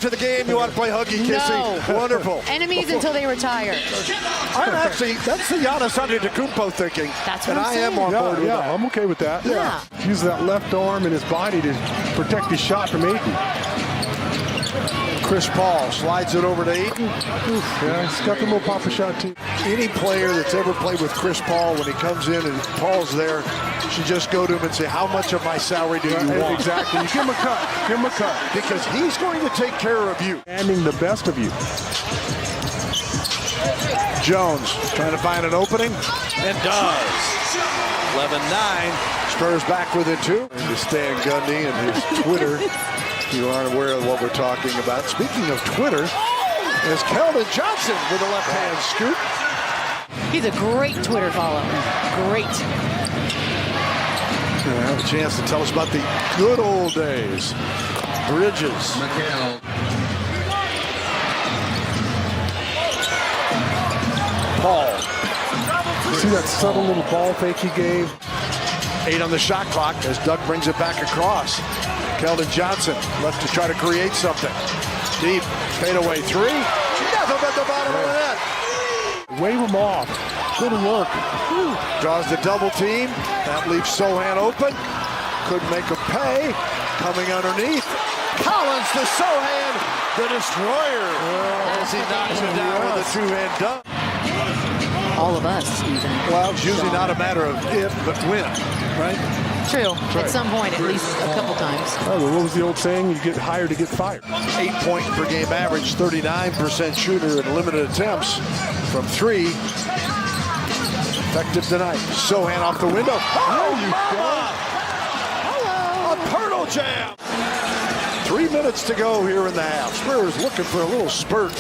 after the game, you want to play huggy-kissy? No. Wonderful. Enemies until they retire. That's the Giannis Antetokounmpo thinking. That's what and I'm I am saying. on board with that. I'm okay with that. Yeah. Use that left arm and his body to protect his shot from Ayton. Chris Paul slides it over to Ayton. Yeah, he's got the little pop shot too. Any player that's ever played with Chris Paul, when he comes in and Paul's there, should just go to him and say, how much of my salary do you want? Exactly. You give him a cut. Give him a cut. Because he's going to take care of you. Standing the best of you. Jones trying to find an opening, and does. 11-9. Spurs back within 2. And to Stan Gundy and his Twitter. If you aren't aware of what we're talking about. Speaking of Twitter, is Keldon Johnson with a left-hand scoop. He's a great Twitter follow. Great. Gonna have a chance to tell us about the good old days. Bridges. Paul. See that subtle little ball fake he gave? 8 on the shot clock as Doug brings it back across. Keldon Johnson left to try to create something. Deep fadeaway 3. Nothing but the bottom of the net. Wave him off. Good work. Draws the double team. That leaves Sohan open. Couldn't make him pay. Coming underneath. Collins to Sohan, the destroyer. As he knocks it down with a 2-hand dunk. All of us, even. Well, it's usually not a matter of if, but when, right? True. At some point, at least a couple times. Oh, what was the old saying? You get hired to get fired. 8-point per game average, 39% shooter in limited attempts from 3. Effective tonight. Sohan off the window. Oh, mama! Hello! A Pirtle jam! 3 minutes to go here in the half. Spurs looking for a little spurt.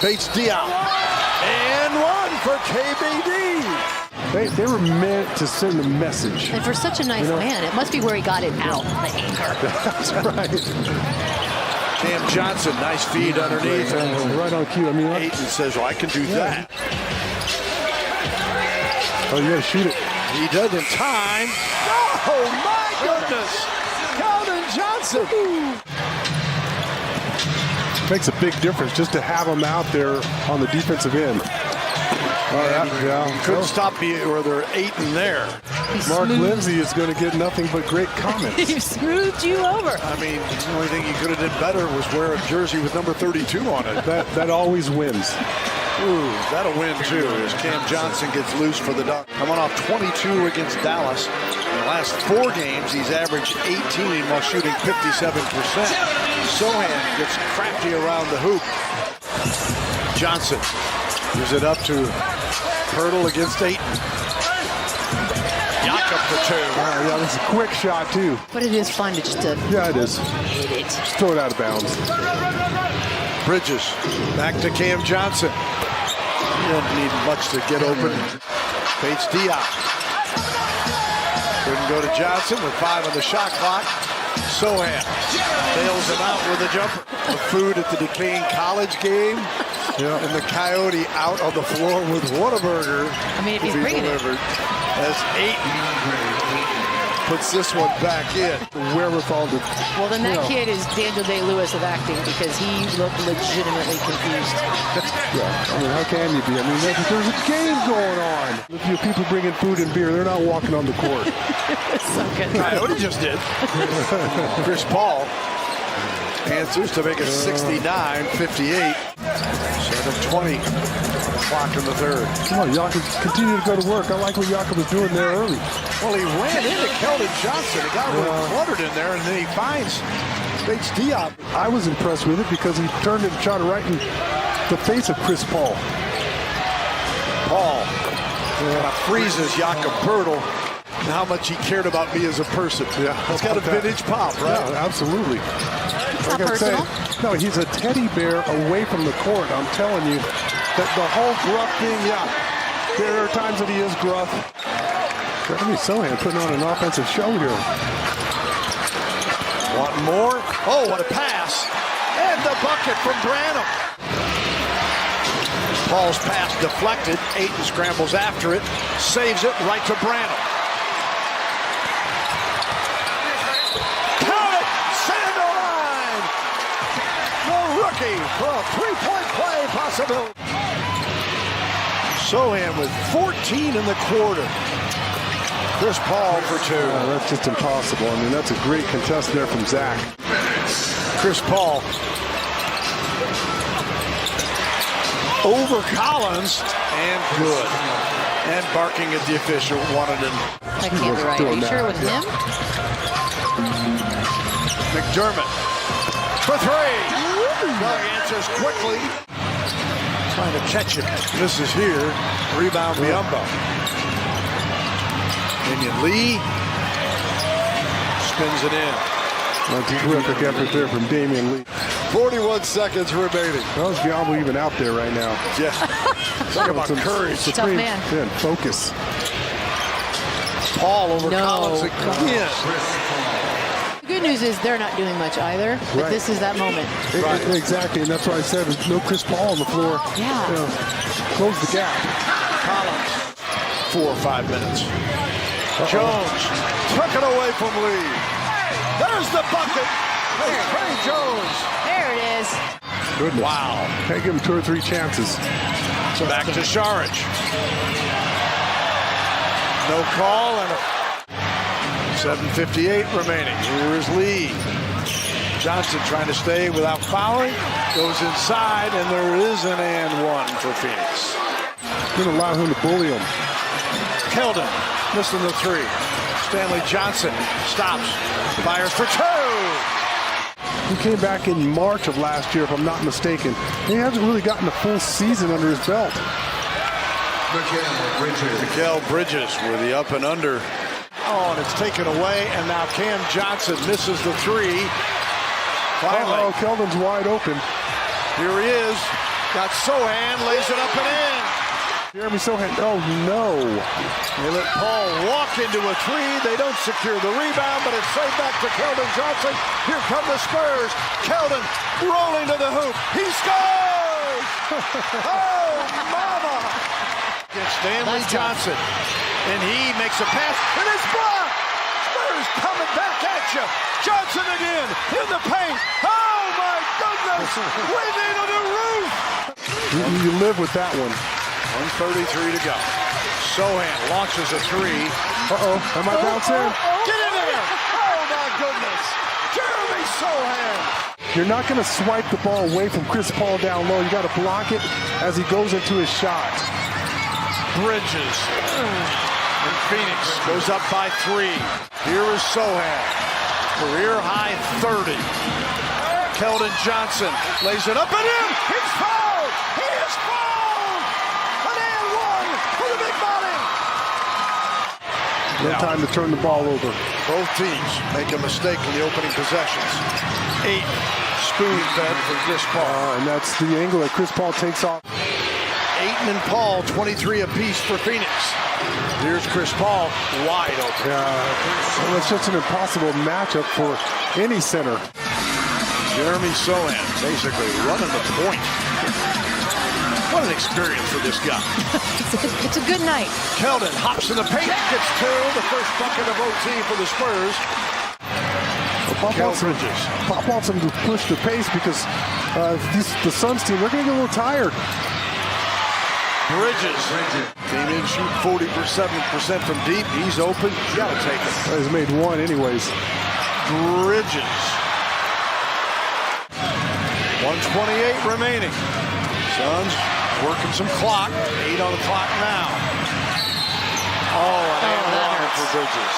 Bates Diop. And 1 for KBD. They were meant to send a message. And for such a nice man, it must be where he got it out, the anger. That's right. Cam Johnson, nice feed underneath. Right on cue. I mean, Ayton says, well, I can do that. Oh, you got to shoot it. He does in time. Oh, my goodness. Keldon Johnson. Makes a big difference just to have him out there on the defensive end. Couldn't stop me, or there are 8 in there. Mark Lindsay is going to get nothing but great comments. He smoothed you over. I mean, the only thing he could have done better was wear a jersey with number 32 on it. That always wins. Ooh, that'll win too, as Cam Johnson gets loose for the dunk. Coming off 22 against Dallas. In the last 4 games, he's averaged 18 while shooting 57%. Sohan gets crafty around the hoop. Johnson gives it up to Pirtle against Ayton. Jakob for 2. Yeah, this is a quick shot too. But it is fun to just Yeah, it is. hit it. Just throw it out of bounds. Bridges back to Cam Johnson. He doesn't need much to get open. Bates Diop. Couldn't go to Johnson with 5 on the shot clock. Sohan bails him out with a jumper. The food at the decaying college game. Yeah. And the Coyote out on the floor with Whataburger. I mean, if he's bringing it. As Ayton puts this one back in. Wherewithal to. Well, then that kid is Daniel Day-Lewis of acting, because he looked legitimately confused. Yeah, I mean, how can you be? I mean, there's a game going on. If you people bringing food and beer, they're not walking on the court. So good. Coyote just did. Chris Paul answers to make it 69-58. 7:20 clock in the 3rd. Come on, Jakob, continue to go to work. I like what Jakob was doing there early. Well, he ran into Keldon Johnson. He got cluttered in there, and then he finds Bates Diop. I was impressed with it because he turned and shot right in the face of Chris Paul. Paul freezes Jakob Pirtle. And how much he cared about me as a person. Yeah, it's got a vintage pop, right? Yeah, absolutely. It's not personal. No, he's a teddy bear away from the court. I'm telling you that the whole gruff thing. Yeah, there are times that he is gruff. I mean, Sohan putting on an offensive show here. Want more? Oh, what a pass! And the bucket from Branham. Paul's pass deflected. Ayton scrambles after it, saves it right to Branham. rookie for a three-point play possibility. Sohan with 14 in the quarter. Chris Paul for 2. That's just impossible. I mean, that's a great contest there from Zach. Chris Paul over Collins and good. And barking at the official, wanted him. That can't be right. Are you sure with him? McDermott for 3. Doug answers quickly. Trying to catch it. Misses here. Rebound Biyombo. Damian Lee spins it in. That's a terrific effort there from Damian Lee. 41 seconds remaining. How's Biyombo even out there right now? Yeah. Talk about courage. Tough man. Yeah, focus. Paul over Collins again. The good news is they're not doing much either, but this is that moment. Exactly, and that's why I said there's no Chris Paul on the floor. Yeah. You know, close the gap. Collins, 4 or 5 minutes. Jones took it away from Lee. There's the bucket. Hey, Trey Jones. There it is. Goodness. Wow. Can't give him 2 or 3 chances. Back to Saric. No call and 7:58 remaining. Here is Lee. Johnson trying to stay without fouling. Goes inside, and there is an and 1 for Phoenix. Didn't allow him to bully him. Keldon missing the 3. Stanley Johnson stops. Fires for 2. He came back in March of last year, if I'm not mistaken. He hasn't really gotten a full season under his belt. Mikal Bridges with the up and under. Oh, and it's taken away, and now Cam Johnson misses the 3. Finally. Keldon's wide open. Here he is. Got Sohan, lays it up and in. Jeremy Sohan, oh no. They let Paul walk into a 3. They don't secure the rebound, but it's saved back to Keldon Johnson. Here come the Spurs. Keldon rolling to the hoop. He scores! Oh, mama! It's Stanley Johnson. And he makes a pass, and it's blocked! Spurs coming back at you. Johnson again in the paint. Oh, my goodness! We need a new roof! You live with that one. 1:33 to go. Sohan launches a 3. Uh-oh, am I bouncing? Get in there! Oh, my goodness! Jeremy Sohan! You're not going to swipe the ball away from Chris Paul down low. You got to block it as he goes into his shot. Bridges. And Phoenix goes up by 3. Here is Sohan. Career high 30. Keldon Johnson lays it up and in. He's fouled! He is fouled! An and 1 for the big body. No time to turn the ball over. Both teams make a mistake in the opening possessions. 8 spoon-fed for Chris Paul. And that's the angle that Chris Paul takes off. Ayton and Paul, 23 apiece for Phoenix. Here's Chris Paul, wide open. Well, it's just an impossible matchup for any center. Jeremy Sohan basically running the point. What an experience for this guy. It's a good night. Keldon hops in the paint, gets 2. The first bucket of OT for the Spurs. Pop wants him to push the pace because the Suns team, they're going to get a little tired. Bridges. Came in, shoot 47% from deep. He's open. You got to take it. He's made 1 anyways. Bridges. 1:28 remaining. Suns working some clock. 8 on the clock now. Oh, and 1 for Bridges.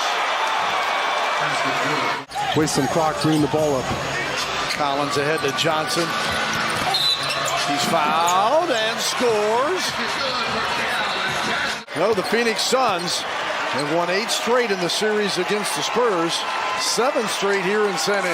Waste some clock, bring the ball up. Collins ahead to Johnson. He's fouled and scores. No, the Phoenix Suns have won 8 straight in the series against the Spurs. 7 straight here in San Antonio.